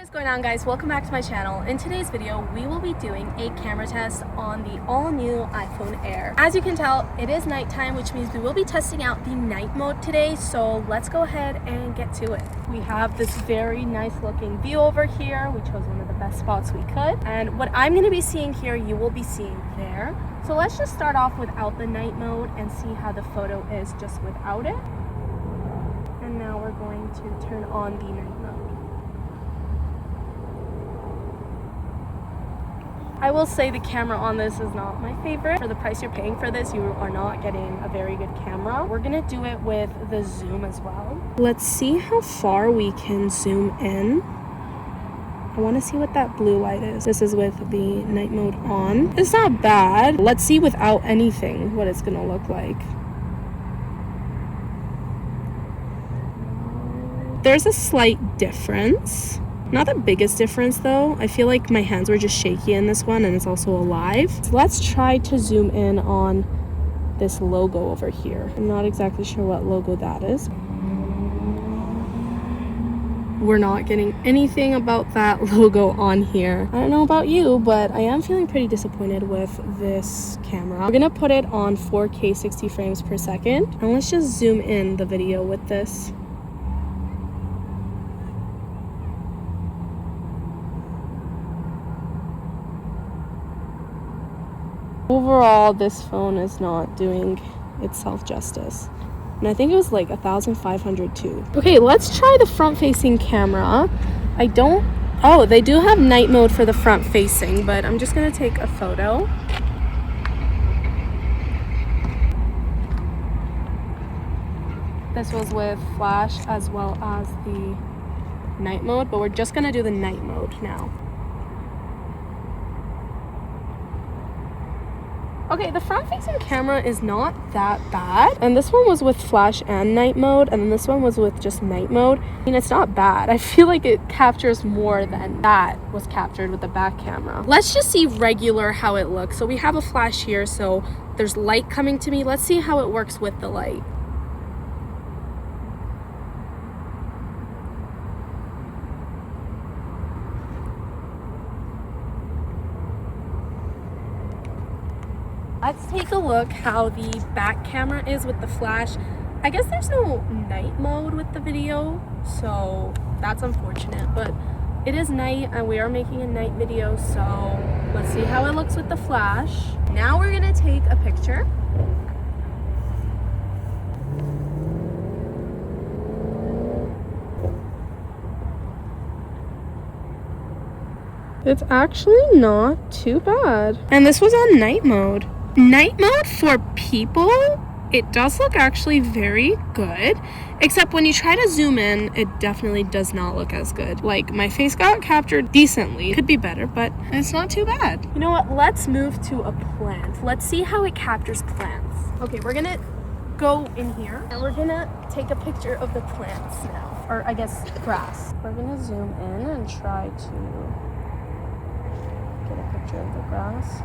What's going on, guys? Welcome back to my channel. In today's video we will be doing a camera test on the all-new iPhone Air. As you can tell, it is nighttime, which means we will be testing out the night mode today, so let's go ahead and get to it. We have this very nice looking view over here. We chose one of the best spots we could, and what I'm going to be seeing here you will be seeing there. So let's just start off without the night mode and see how the photo is just without it. And now we're going to turn on the night mode. I will say the camera on this is not my favorite. For the price you're paying for this, you are not getting a very good camera. We're gonna do it with the zoom as well. Let's see how far we can zoom in. I wanna see what that blue light is. This is with the night mode on. It's not bad. Let's see without anything what it's gonna look like. There's a slight difference. Not the biggest difference though. I feel like my hands were just shaky in this one and it's also alive. So let's try to zoom in on this logo over here. I'm not exactly sure what logo that is. We're not getting anything about that logo on here. I don't know about you, but I am feeling pretty disappointed with this camera. We're gonna put it on 4K 60 frames per second. And let's just zoom in the video with this. Overall, this phone is not doing itself justice. And I think it was like 1,500 too. Okay, let's try the front-facing camera. Oh, they do have night mode for the front-facing, but I'm just gonna take a photo. This was with flash as well as the night mode, but we're just gonna do the night mode now. Okay, the front-facing camera is not that bad, and this one was with flash and night mode, and then this one was with just night mode. I mean, it's not bad. I feel like it captures more than that was captured with the back camera. Let's just see regular how it looks. So we have a flash here, so there's light coming to me. Let's see how it works with the light. Let's take a look how the back camera is with the flash. I guess there's no night mode with the video, so that's unfortunate, but it is night and we are making a night video, so let's see how it looks with the flash. Now we're gonna take a picture. It's actually not too bad. And this was on night mode. Night mode for people, it does look actually very good, except when you try to zoom in, it definitely does not look as good. Like, my face got captured decently. Could be better, but it's not too bad. You know what? Let's move to a plant. Let's see how it captures plants. Okay, we're gonna go in here and we're gonna take a picture of the plants now, or I guess grass. We're gonna zoom in and try to get a picture of the grass.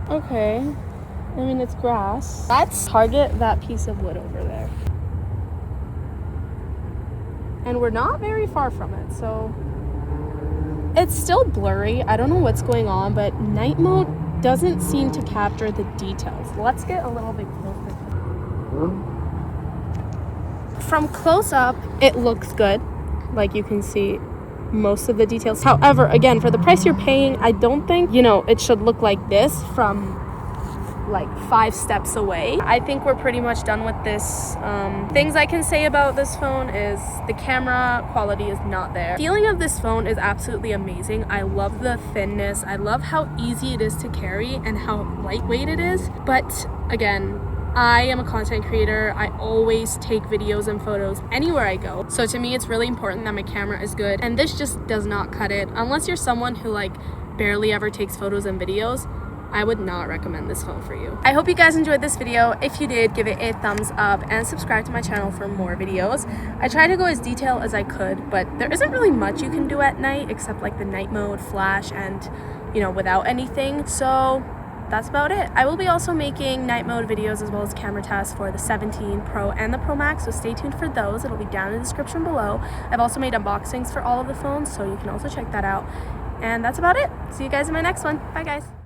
Okay, I mean, it's grass. Let's target that piece of wood over there. And we're not very far from it, so it's still blurry. I don't know what's going on, but night mode doesn't seem to capture the details. Let's get a little bit closer. From close up, it looks good. Like, you can see most of the details. However, again, for the price you're paying, I don't think, it should look like this from like 5 steps away. I think we're pretty much done with this. Things I can say about this phone is the camera quality is not there. Feeling of this phone is absolutely amazing. I love the thinness. I love how easy it is to carry and how lightweight it is. But again, I am a content creator. I always take videos and photos anywhere I go. So to me, it's really important that my camera is good. And this just does not cut it. Unless you're someone who barely ever takes photos and videos, I would not recommend this phone for you. I hope you guys enjoyed this video. If you did, give it a thumbs up and subscribe to my channel for more videos. I try to go as detailed as I could, but there isn't really much you can do at night except like the night mode, flash, and without anything. So that's about it. I will be also making night mode videos as well as camera tests for the 17 Pro and the Pro Max, so stay tuned for those. It'll be down in the description below. I've also made unboxings for all of the phones, so you can also check that out. And that's about it. See you guys in my next one. Bye, guys.